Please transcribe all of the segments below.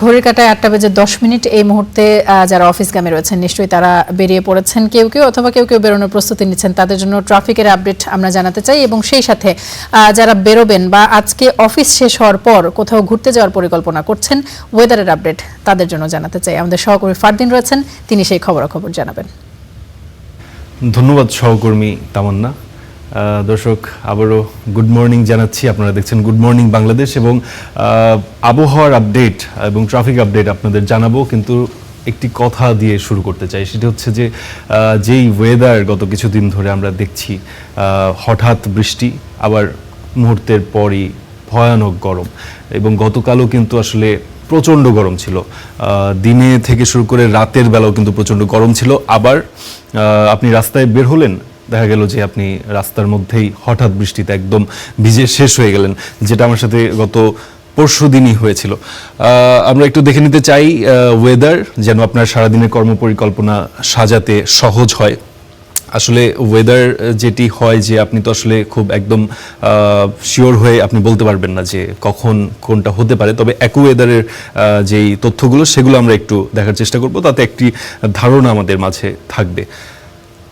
ঘড়ির কাঁটায় 8:10 এই মুহূর্তে যারা অফিসগামী রয়েছেন নিশ্চয়ই তারা বেরিয়ে পড়েছেন, কেউ কেউ অথবা কেউ কেউ বেরোনোর প্রস্তুতি নিচ্ছেন। তাদের জন্য ট্রাফিকের আপডেট আমরা জানাতে চাই এবং সেই সাথে যারা বেরোবেন বা আজকে অফিস শেষ হওয়ার পর কোথাও ঘুরতে যাওয়ার পরিকল্পনা করছেন, ওয়েদারের আপডেট তাদের জন্য জানাতে চাই। আমাদের সহকর্মী ফারদিন রয়েছেন, তিনি সেই খবরাখবর জানাবেন। ধন্যবাদ সহকর্মী তামান্না। দর্শক, আবারও গুড মর্নিং জানাচ্ছি। আপনারা দেখছেন গুড মর্নিং বাংলাদেশ এবং আবহাওয়ার আপডেট এবং ট্রাফিক আপডেট আপনাদের জানাবো, কিন্তু একটি কথা দিয়ে শুরু করতে চাই। সেটা হচ্ছে যে যেই ওয়েদার গত কিছুদিন ধরে আমরা দেখছি, হঠাৎ বৃষ্টি, আবার মুহূর্তের পরই ভয়ানক গরম, এবং গতকালও কিন্তু আসলে প্রচণ্ড গরম ছিল। দিনে থেকে শুরু করে রাতের বেলাও কিন্তু প্রচণ্ড গরম ছিল। আবার আপনি রাস্তায় বের হলেন, দেখা গেল যে আপনি রাস্তার মধ্যেই হঠাৎ বৃষ্টিতে একদম ভিজে শেষ হয়ে গেলেন, যেটা আমার সাথে গত পরশু দিনই হয়েছিল। আমরা একটু দেখে নিতে চাই ওয়েদার, যেন আপনার সারাদিনের কর্মপরিকল্পনা সাজাতে সহজ হয়। আসলে ওয়েদার যেটি হয় যে আপনি তো আসলে খুব একদম শিওর হয়ে আপনি বলতে পারবেন না যে কখন কোনটা হতে পারে, তবে একই ওয়েদারের যেই তথ্যগুলো সেগুলো আমরা একটু দেখার চেষ্টা করব, তাতে একটি ধারণা আমাদের মাঝে থাকবে।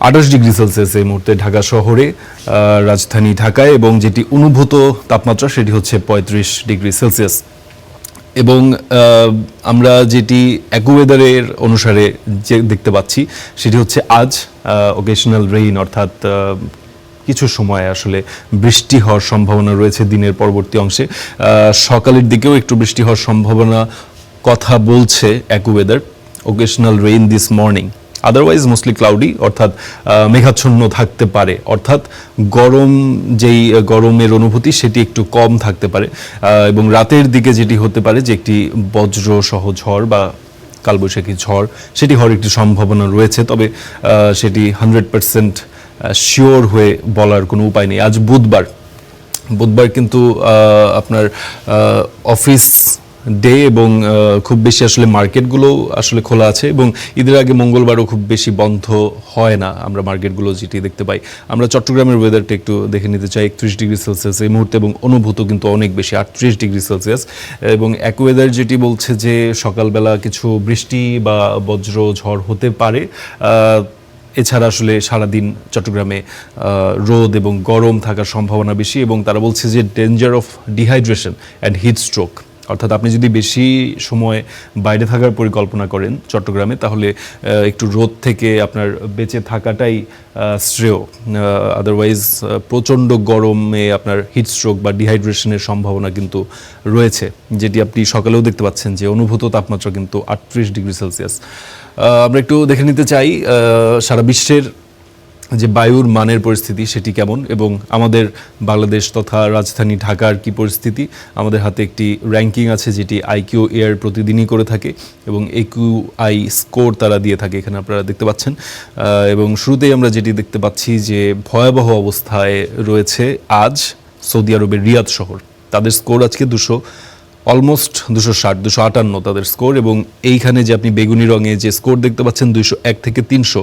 28 ডিগ্রি সেলসিয়াস এই মুহূর্তে ঢাকা শহরে, রাজধানী ঢাকায়, এবং যেটি অনুভূত তাপমাত্রা সেটি হচ্ছে 35 ডিগ্রি সেলসিয়াস। এবং আমরা যেটি অ্যাকুওয়েদারের অনুসারে যে দেখতে পাচ্ছি সেটি হচ্ছে আজ অকেশনাল রেইন, অর্থাৎ কিছু সময় আসলে বৃষ্টি হওয়ার সম্ভাবনা রয়েছে দিনের পরবর্তী অংশে। সকালের দিকেও একটু বৃষ্টি হওয়ার সম্ভাবনা কথা বলছে AccuWeather. Occasional rain this morning, otherwise mostly cloudy, অর্থাৎ মেঘাচ্ছন্ন থাকতে পারে, অর্থাৎ যেই গরমের অনুভূতি সেটি একটু কম থাকতে পারে। এবং রাতের দিকে যেটি হতে পারে যে একটি বজ্র সহ ঝড় বা কালবৈশাখী ঝড় সেটি হওয়ার একটি সম্ভাবনা রয়েছে, তবে সেটি 100% শিওর হয়ে বলার কোনো উপায় নেই। আজ বুধবার কিন্তু আপনার অফিস ডে, এবং খুব বেশি আসলে মার্কেটগুলো আসলে খোলা আছে, এবং ঈদের আগে মঙ্গলবারও খুব বেশি বন্ধ হয় না আমরা মার্কেটগুলো যেটি দেখতে পাই। আমরা চট্টগ্রামের ওয়েদারটা একটু দেখে নিতে চাই। 31 ডিগ্রি সেলসিয়াস এই মুহূর্তে, এবং অনুভূত কিন্তু অনেক বেশি 38 ডিগ্রি সেলসিয়াস। এবং অ্যাকুওয়েদার যেটি বলছে যে সকালবেলা কিছু বৃষ্টি বা বজ্র ঝড় হতে পারে। এছাড়া আসলে সারাদিন চট্টগ্রামে রোদ এবং গরম থাকার সম্ভাবনা বেশি, এবং তারা বলছে যে danger of dehydration and heat stroke, অর্থাৎ আপনি যদি বেশি সময় বাইরে থাকার পরিকল্পনা করেন চট্টগ্রামে, তাহলে একটু রোদ থেকে আপনার বেঁচে থাকাটাই শ্রেয়। আদারওয়াইজ প্রচণ্ড গরমে আপনার হিট স্ট্রোক বা ডিহাইড্রেশনের সম্ভাবনা কিন্তু রয়েছে, যেটি আপনি সকালেও দেখতে পাচ্ছেন যে অনুভূত তাপমাত্রা কিন্তু 38 ডিগ্রি সেলসিয়াস। আমরা একটু দেখে নিতে চাই সারা বিশ্বের যে বায়ুর মানের পরিস্থিতি সেটি কেমন, এবং আমাদের বাংলাদেশ তথা রাজধানী ঢাকার কি পরিস্থিতি। আমাদের হাতে একটি র্যাঙ্কিং আছে যেটি আইকিউ এয়ার প্রতিদিনই করে থাকে, এবং AQI স্কোর তারা দিয়ে থাকে, এখানে আপনারা দেখতে পাচ্ছেন। এবং শুরুতেই আমরা যেটি দেখতে পাচ্ছি যে ভয়াবহ অবস্থায় রয়েছে আজ সৌদি আরবের রিয়াদ শহর। তাদের স্কোর আজকে অলমোস্ট 260, 258 তাদের স্কোর, এবং এইখানে যে আপনি বেগুনি রঙে যে স্কোর দেখতে পাচ্ছেন 201 থেকে 300,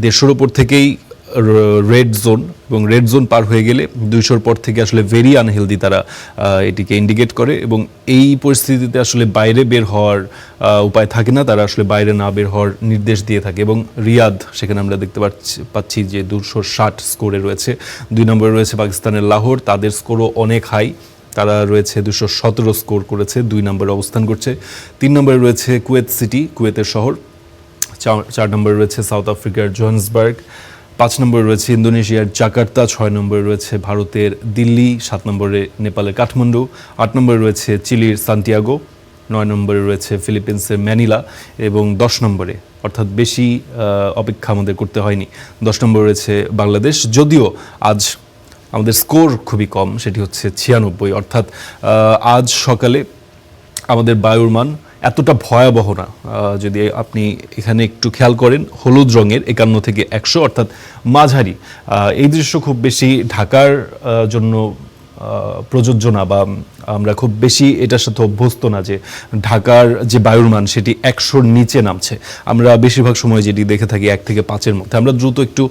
150-র ওপর থেকেই রেড জোন, এবং রেড জোন পার হয়ে গেলে 200-র পর থেকে আসলে ভেরি আনহেলদি তারা এটিকে ইন্ডিকেট করে, এবং এই পরিস্থিতিতে আসলে বাইরে বের হওয়ার উপায় থাকে না, তারা আসলে বাইরে না বের হওয়ার নির্দেশ দিয়ে থাকে। এবং রিয়াদ, সেখানে আমরা দেখতে পাচ্ছি যে 260 স্কোরে রয়েছে। 2 নম্বরে রয়েছে পাকিস্তানের লাহোর, তাদের স্কোরও অনেক হাই, তারা রয়েছে 217 স্কোর করেছে, 2 নম্বরে অবস্থান করছে। 3 নম্বরে রয়েছে কুয়েত সিটি, কুয়েতের শহর। 4 নম্বরে রয়েছে সাউথ আফ্রিকার জোহান্সবার্গ। 5 নম্বরে রয়েছে ইন্দোনেশিয়ার জাকার্তা। 6 নম্বরে রয়েছে ভারতের দিল্লি। 7 নম্বরে নেপালের কাঠমান্ডু। 8 নম্বরে রয়েছে চিলির সান্টিয়াগো। 9 নম্বরে রয়েছে ফিলিপিন্সের ম্যানিলা, এবং 10 নম্বরে, অর্থাৎ বেশি অপেক্ষা আমাদের করতে হয়নি, 10 নম্বরে রয়েছে বাংলাদেশ। যদিও আজ আমাদের স্কোর খুবই কম, সেটি হচ্ছে 96, অর্থাৎ আজ সকালে আমাদের বায়ুর মান এতটা ভয়াবহ না। যদি আপনি এখানে একটু খেয়াল করেন, হলুদ রঙের 51 থেকে 100, অর্থাৎ মাঝারি। এই দৃশ্য খুব বেশি ঢাকার জন্য প্রযোজ্য না, বা আমরা খুব বেশি এটার সাথে অভ্যস্ত না যে ঢাকার যে বায়ুর মান সেটি 100-র নিচে নামছে। আমরা বেশিরভাগ সময় যেটি দেখে থাকি 1 থেকে 5-এর মধ্যে। আমরা দ্রুত একটু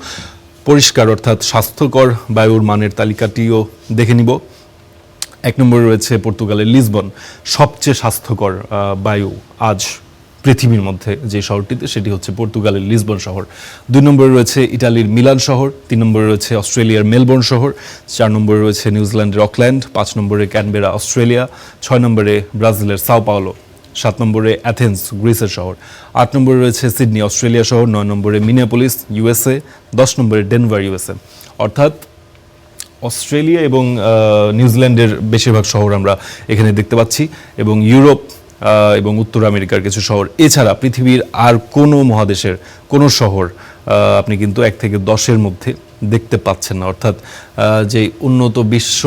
পরিষ্কার অর্থাৎ স্বাস্থ্যকর বায়ুর মানের তালিকাটিও দেখে নিব। 1 নম্বরে রয়েছে পর্তুগালের লিসবন, সবচেয়ে স্বাস্থ্যকর বায়ু আজ পৃথিবীর মধ্যে যে শহরটিতে, সেটি হচ্ছে পর্তুগালের লিসবন শহর। 2 নম্বরে রয়েছে ইটালির মিলান শহর, 3 নম্বরে রয়েছে অস্ট্রেলিয়ার মেলবোর্ন শহর, 4 নম্বরে রয়েছে নিউজিল্যান্ডের অকল্যান্ড, 5 নম্বরে ক্যানবেরা অস্ট্রেলিয়া, 6 নম্বরে ব্রাজিলের সাও পাওলো, 7 নম্বরে অ্যাথেন্স গ্রিসের শহর, 8 নম্বরে রয়েছে সিডনি অস্ট্রেলিয়া শহর, 9 নম্বরে মিনিয়াপোলিস ইউএসএ, 10 নম্বরে ডেনভার ইউএসএ। অর্থাৎ অস্ট্রেলিয়া এবং নিউজিল্যান্ডের বেশিরভাগ শহর আমরা এখানে দেখতে পাচ্ছি, এবং ইউরোপ এবং উত্তর আমেরিকার কিছু শহর। এছাড়া পৃথিবীর আর কোনো মহাদেশের কোনো শহর আপনি কিন্তু 1 থেকে 10-এর মধ্যে দেখতে পাচ্ছেন না। অর্থাৎ যে উন্নত বিশ্ব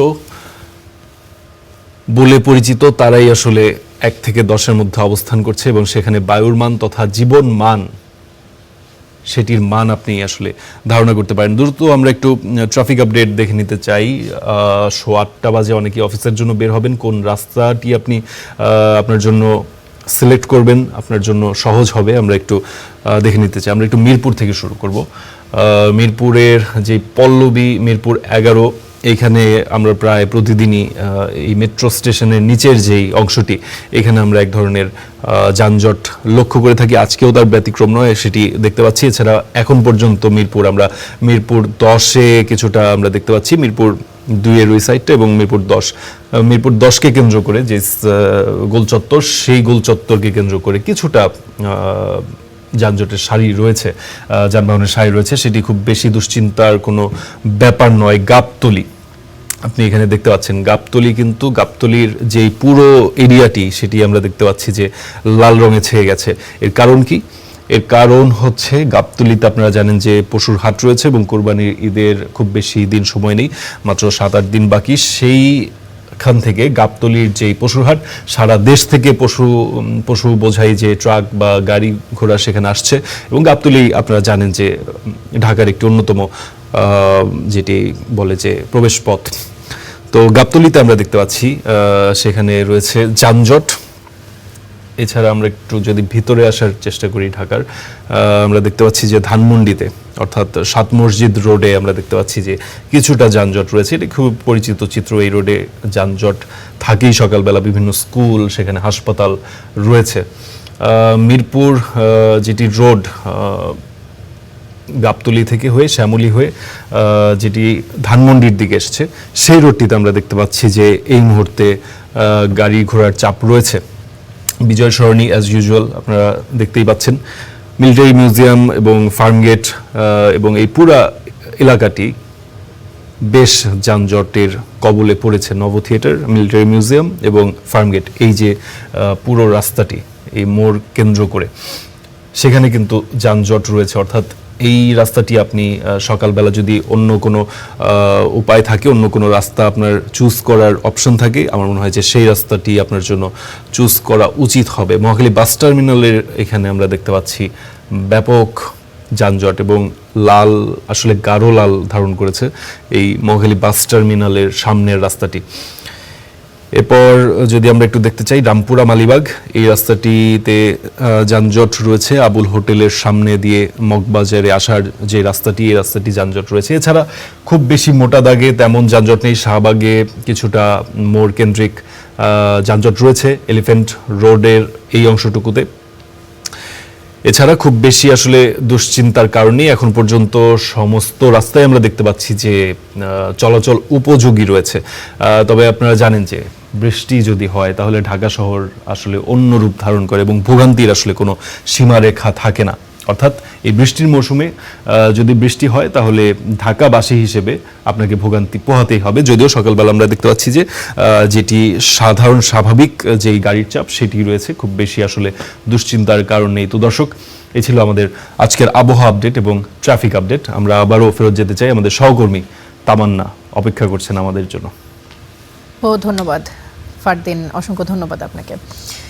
বলে পরিচিত তারাই আসলে 1 থেকে 10-এর মধ্যে অবস্থান করছে, এবং সেখানে বায়ুর মান তথা জীবন মান, সেটির মান আপনি আসলে ধারণা করতে পারেন। দ্রুত আমরা একটু ট্রাফিক আপডেট দেখে নিতে চাই। 8:15 বাজে অনেকে অফিসের জন্য বের হবেন। কোন রাস্তাটি আপনি আপনার জন্য সিলেক্ট করবেন, আপনার জন্য সহজ হবে, আমরা একটু দেখে নিতে চাই। আমরা একটু মিরপুর থেকে শুরু করব। মিরপুরের যে পল্লবী মিরপুর 11, এইখানে আমরা প্রায় প্রতিদিনই এই মেট্রো স্টেশনের নিচের যেই অংশটি, এখানে আমরা এক ধরনের যানজট লক্ষ্য করে থাকি। আজকেও তার ব্যতিক্রম নয়, সেটি দেখতে পাচ্ছি। এছাড়া এখন পর্যন্ত আমরা মিরপুর 10-এ কিছুটা আমরা দেখতে পাচ্ছি, মিরপুর 2-এর ওই সাইডটা, এবং মিরপুর 10কে কেন্দ্র করে যে গোল চত্বর, সেই গোল চত্বরকে কেন্দ্র করে কিছুটা যানজটের সারি রয়েছে, যানবাহনের সারি রয়েছে। সেটি খুব বেশি দুশ্চিন্তার কোনো ব্যাপার নয়। গাবতলী আপনি এখানে দেখতে পাচ্ছেন, গাবতলীর যে পুরো এরিয়াটি, সেটি আমরা দেখতে পাচ্ছি যে লাল রঙে ছেয়ে গেছে। এর কারণ কি? এর কারণ হচ্ছে গাবতলীতে আপনারা জানেন যে পশুর হাট রয়েছে, এবং কোরবানির ঈদের খুব বেশি দিন সময় নেই, মাত্র 7-8 দিন বাকি। সেইখান থেকে গাবতলীর যেই পশুর হাট, সারা দেশ থেকে পশু বোঝাই যে ট্রাক বা গাড়ি ঘোড়া সেখানে আসছে, এবং গাবতলী আপনারা জানেন যে ঢাকার একটি অন্যতম যেটি বলে যে প্রবেশ পথ। তো গাবতলীতে আমরা দেখতে পাচ্ছি সেখানে রয়েছে যানজট। এছাড়া আমরা একটু যদি ভিতরে আসার চেষ্টা করি ঢাকার, আমরা দেখতে পাচ্ছি যে ধানমন্ডিতে, অর্থাৎ 7 মসজিদ রোডে আমরা দেখতে পাচ্ছি যে কিছুটা যানজট রয়েছে। এটি খুব পরিচিত চিত্র। এই রোডে যানজট থাকেই সকালবেলা, বিভিন্ন স্কুল, সেখানে হাসপাতাল রয়েছে। মিরপুর যেটি রোড গাবতলী থেকে হয়ে শ্যামলী হয়ে যেটি ধানমন্ডির দিকে এসছে, সেই রোডটিতে আমরা দেখতে পাচ্ছি যে এই মুহূর্তে গাড়ি ঘোড়ার চাপ রয়েছে। বিজয় সরণি অ্যাজ ইউজুয়াল আপনারা দেখতেই পাচ্ছেন। মিলিটারি মিউজিয়াম এবং ফার্মগেট এবং এই পুরা এলাকাটি বেশ যানজটের কবলে পড়েছে। নব থিয়েটার, মিলিটারি মিউজিয়াম এবং ফার্মগেট, এই যে পুরো রাস্তাটি, এই মোড় কেন্দ্র করে সেখানে কিন্তু যানজট রয়েছে। অর্থাৎ এই রাস্তাটি আপনি সকালবেলা যদি অন্য কোনো উপায় থাকে, অন্য কোনো রাস্তা আপনার চুজ করার অপশন থাকে, আমার মনে হয় যে সেই রাস্তাটি আপনার জন্য চুজ করা উচিত হবে। মহাখালী বাস টার্মিনালের এখানে আমরা দেখতে পাচ্ছি ব্যাপক যানজট, এবং লাল, আসলে গাঢ় লাল ধারণ করেছে এই মহাখালী বাস টার্মিনালের সামনের রাস্তাটি। এরপর যদি আমরা একটু দেখতে চাই রামপুরা মালিবাগ, এই রাস্তাটিতে যানজট রয়েছে। আবুল হোটেলের সামনে দিয়ে মগবাজারে আসার যে রাস্তাটি, এই রাস্তাটি যানজট রয়েছে। এছাড়া খুব বেশি মোটা দাগে তেমন যানজট নেই। শাহবাগে কিছুটা মোড় কেন্দ্রিক যানজট রয়েছে, এলিফ্যান্ট রোডের এই অংশটুকুতে। এছাড়া খুব বেশি আসলে দুশ্চিন্তার কারণেই এখন পর্যন্ত সমস্ত রাস্তায় আমরা দেখতে পাচ্ছি যে চলাচল উপযোগী রয়েছে। তবে আপনারা জানেন যে বৃষ্টি যদি হয় তাহলে ঢাকা শহর আসলে অন্য রূপ ধারণ করে, এবং ভোগান্তির আসলে কোনো সীমারেখা থাকে না। অর্থাৎ এই বৃষ্টির মৌসুমে যদি বৃষ্টি হয় তাহলে ঢাকাবাসী হিসেবে আপনাকে ভোগান্তি পোহাতেই হবে। যদিও সকালবেলা আমরা দেখতে পাচ্ছি যে যেটি সাধারণ স্বাভাবিক যেই গাড়ির চাপ, সেটি রয়েছে, খুব বেশি আসলে দুশ্চিন্তার কারণ নেই। তো দর্শক, এই ছিল আমাদের আজকের আবহাওয়া আপডেট এবং ট্রাফিক আপডেট। আমরা আবারও ফেরত যেতে চাই, আমাদের সহকর্মী তামান্না অপেক্ষা করছেন আমাদের জন্য। ধন্যবাদ ফারদিন, অসংখ্য ধন্যবাদ আপনাকে।